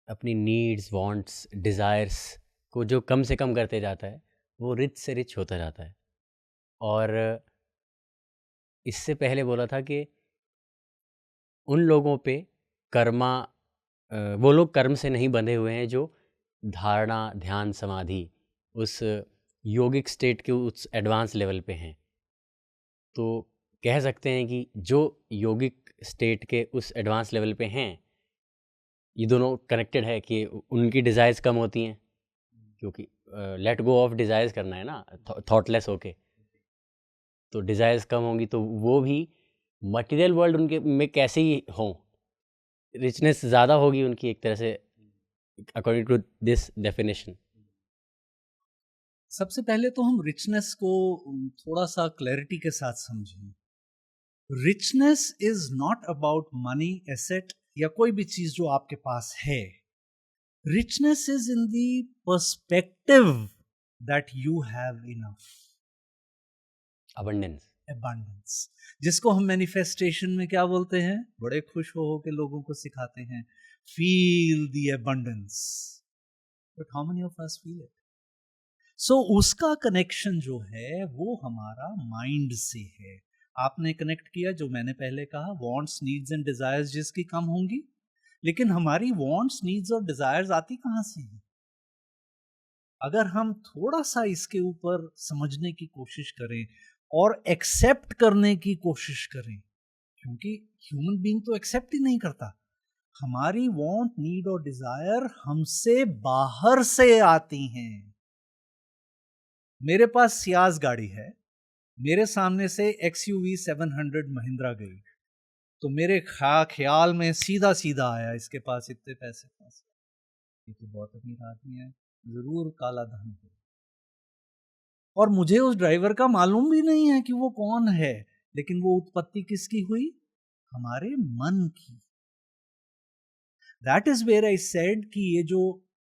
अपनी needs, wants, desires को जो कम से कम करते जाता है, वो रिच से रिच होता जाता है। और इससे पहले बोला था कि उन लोगों पे कर्मा वो लोग कर्म से नहीं बंधे हुए हैं जो धारणा, ध्यान, समाधि उस योगिक स्टेट के उस एडवांस लेवल पे हैं। तो कह सकते हैं कि जो योगिक स्टेट के उस एडवांस लेवल पे हैं, ये दोनों कनेक्टेड है कि उनकी डिज़ायर्स कम होती हैं, क्योंकि लेट गो ऑफ डिज़ायर्स करना है ना, थॉटलेस होके। तो डिज़ायर्स कम होंगी तो वो भी मटेरियल वर्ल्ड उनके में कैसे ही हों, रिचनेस ज़्यादा होगी उनकी एक तरह से, अकॉर्डिंग टू दिस डेफिनेशन। सबसे पहले तो हम रिचनेस को थोड़ा सा क्लैरिटी के साथ समझें। Richness is not about money, asset या कोई भी चीज जो आपके पास है। Richness is in the perspective that you have enough, abundance. Abundance, जिसको हम मैनिफेस्टेशन में क्या बोलते हैं, बड़े खुश हो के लोगों को सिखाते हैं, feel the abundance, but how many of us feel it? So उसका कनेक्शन जो है वो हमारा माइंड से है। आपने कनेक्ट किया जो मैंने पहले कहा, वांट्स, नीड्स एंड डिजायर्स जिसकी कम होंगी, लेकिन हमारी वांट्स, नीड्स और डिजायर्स आती कहां से हैं? अगर हम थोड़ा सा इसके ऊपर समझने की कोशिश करें और एक्सेप्ट करने की कोशिश करें, क्योंकि ह्यूमन बीइंग तो एक्सेप्ट ही नहीं करता, हमारी वांट, नीड और डिजायर हमसे बाहर से आती हैं। मेरे पास सियाज गाड़ी है, मेरे सामने से XUV 700 महिंद्रा गई, तो मेरे ख्याल में सीधा सीधा आया, इसके पास इतने पैसे फंसे, ये तो बहुत अमीर आदमी है, जरूर काला धन है। और मुझे उस ड्राइवर का मालूम भी नहीं है कि वो कौन है, लेकिन वो उत्पत्ति किसकी हुई? हमारे मन की। That is where I said कि ये जो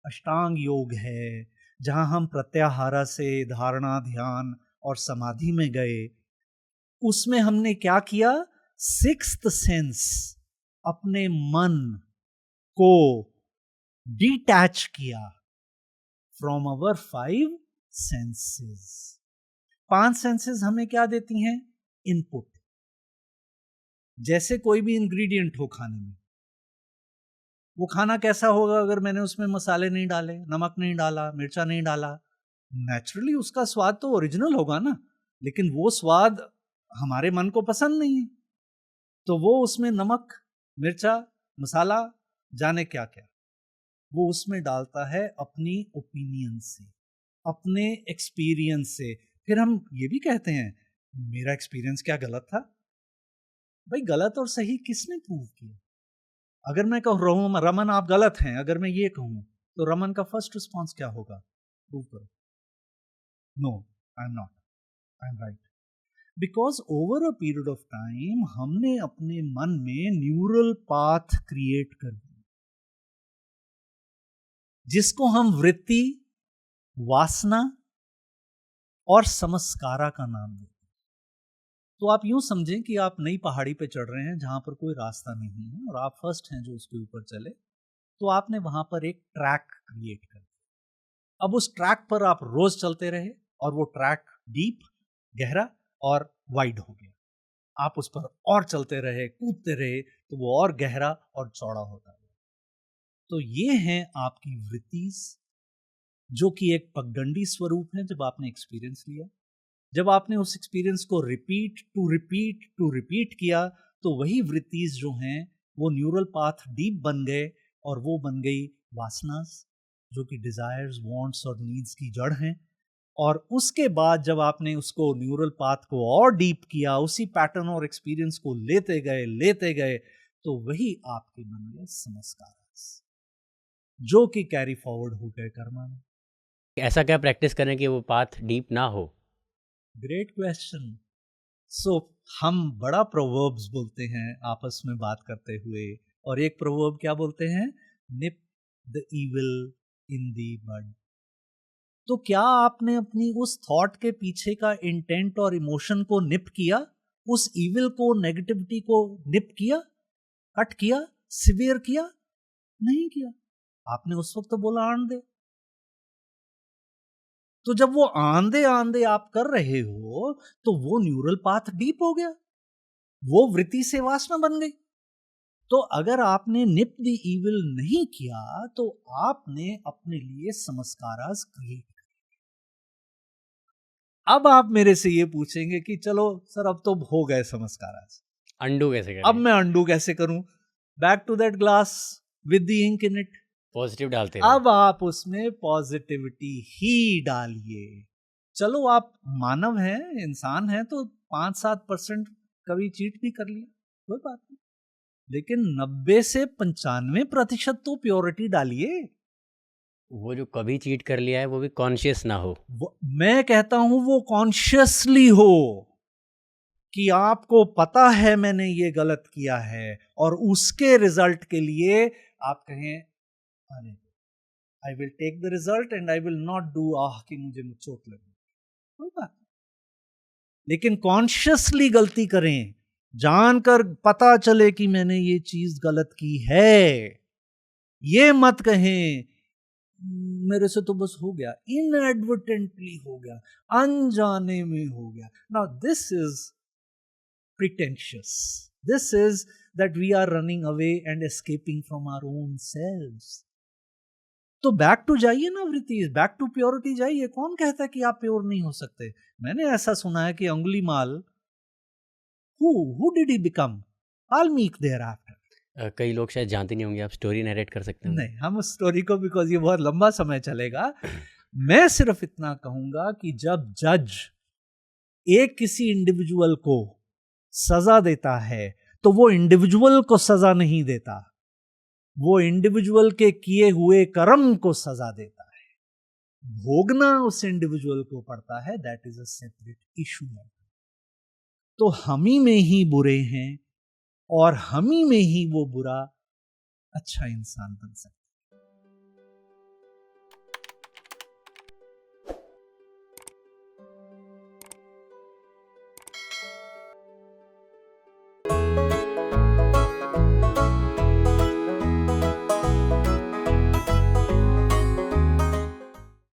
अष्टांग योग है, जहां हम प्रत्याहारा से धारणा, ध्यान और समाधि में गए, उसमें हमने क्या किया? सिक्स्थ सेंस, अपने मन को डिटैच किया फ्रॉम अवर 5 सेंसेस। 5 सेंसेस हमें क्या देती हैं? इनपुट। जैसे कोई भी इंग्रेडिएंट हो खाने में, वो खाना कैसा होगा अगर मैंने उसमें मसाले नहीं डाले, नमक नहीं डाला, मिर्चा नहीं डाला? नेचुरली उसका स्वाद तो ओरिजिनल होगा ना, लेकिन वो स्वाद हमारे मन को पसंद नहीं है, तो वो उसमें नमक, मिर्चा, मसाला, जाने क्या क्या, वो उसमें डालता है अपनी ओपिनियन से, अपने एक्सपीरियंस से। फिर हम ये भी कहते हैं मेरा एक्सपीरियंस क्या गलत था? भाई गलत और सही किसने प्रूव किया? अगर मैं कहूँ रमन आप गलत हैं, अगर मैं ये कहूँ, तो रमन का फर्स्ट रिस्पॉन्स क्या होगा? प्रूव करो। No, I am not, I am right. Because over a period of time हमने अपने मन में न्यूरल पाथ क्रिएट कर दिया, जिसको हम वृत्ति, वासना और समस्कारा का नाम देते हैं। तो आप यूं समझें कि आप नई पहाड़ी पे चढ़ रहे हैं जहां पर कोई रास्ता नहीं है और आप फर्स्ट हैं जो उसके ऊपर चले, तो आपने वहां पर एक ट्रैक क्रिएट कर दिया। अब उस ट्रैक पर आप रोज चलते रहे और वो ट्रैक डीप, गहरा और वाइड हो गया। आप उस पर और चलते रहे, कूदते रहे, तो वो और गहरा और चौड़ा होता गया। तो ये हैं आपकी वृत्तिस, जो कि एक पगडंडी स्वरूप है। जब आपने एक्सपीरियंस लिया, जब आपने उस एक्सपीरियंस को repeat to repeat to repeat किया, तो वही वृत्तिस जो हैं वो न्यूरल पाथ डीप बन गए और वो बन गई वासनास, जो कि डिजायर्स, वांट्स और नीड्स की जड़ हैं। और उसके बाद जब आपने उसको न्यूरल पाथ को और डीप किया, उसी पैटर्न और एक्सपीरियंस को लेते गए, तो वही आपके बन गए संस्कार, जो कि कैरी फॉरवर्ड हो गए कर्मा में। ऐसा क्या प्रैक्टिस करें कि वो पाथ डीप ना हो? Great question. सो हम बड़ा प्रोवर्ब्स बोलते हैं आपस में बात करते हुए, और एक प्रोवर्ब क्या बोलते हैं? Nip the evil in the bud. तो क्या आपने अपनी उस थॉट के पीछे का इंटेंट और इमोशन को निप किया? उस इविल को, नेगेटिविटी को निप किया, कट किया, सिवियर किया? नहीं किया। आपने उस वक्त तो बोला आंधे। तो जब वो आंधे आंधे आप कर रहे हो तो वो न्यूरल पाथ डीप हो गया, वो वृत्ति से वासना बन गई। तो अगर आपने निप द इविल नहीं किया तो आपने अपने लिए संस्कारास क्रिएट। अब आप मेरे से ये पूछेंगे कि चलो सर अब तो हो गए संस्कारास, अंडू कैसे करें? अब मैं अंडू कैसे करूं? Back to that glass with the ink in it. Positive डालते रहो। अब आप उसमें पॉजिटिविटी ही डालिए। चलो आप मानव हैं, इंसान हैं, तो 5-7% कभी चीट भी कर लिया, कोई बात नहीं, लेकिन 90 से 95% तो प्योरिटी डालिए। वो जो कभी चीट कर लिया है वो भी कॉन्शियस ना हो। मैं कहता हूं वो कॉन्शियसली हो, कि आपको पता है मैंने ये गलत किया है और उसके रिजल्ट के लिए आप कहें I will take the result and I will not do कि मुझे चोट लगी, कोई बात नहीं। लेकिन कॉन्शियसली गलती करें, जानकर पता चले कि मैंने ये चीज गलत की है, ये मत कहें मेरे से तो बस हो गया, इनएडवर्टेंटली हो गया, अनजाने में हो गया। Now this is pretentious. This is that we are running away and escaping from our own selves. तो बैक टू जाइए ना वृत्ति, बैक टू प्योरिटी जाइए। कौन कहता है कि आप प्योर नहीं हो सकते? मैंने ऐसा सुना है कि Angulimal who did he become? Valmiki thereafter. कई लोग शायद जानते नहीं होंगे, आप स्टोरी नरेट कर सकते हैं? नहीं, हम उस स्टोरी को, बिकॉज ये बहुत लंबा समय चलेगा, मैं सिर्फ इतना कहूंगा कि जब जज एक किसी इंडिविजुअल को सजा देता है तो वो इंडिविजुअल को सजा नहीं देता, वो इंडिविजुअल के किए हुए कर्म को सजा देता है। भोगना उस इंडिविजुअल को पड़ता है, that is a separate issue. तो हम ही में ही बुरे हैं और हम ही में ही वो बुरा अच्छा इंसान बन सकता है।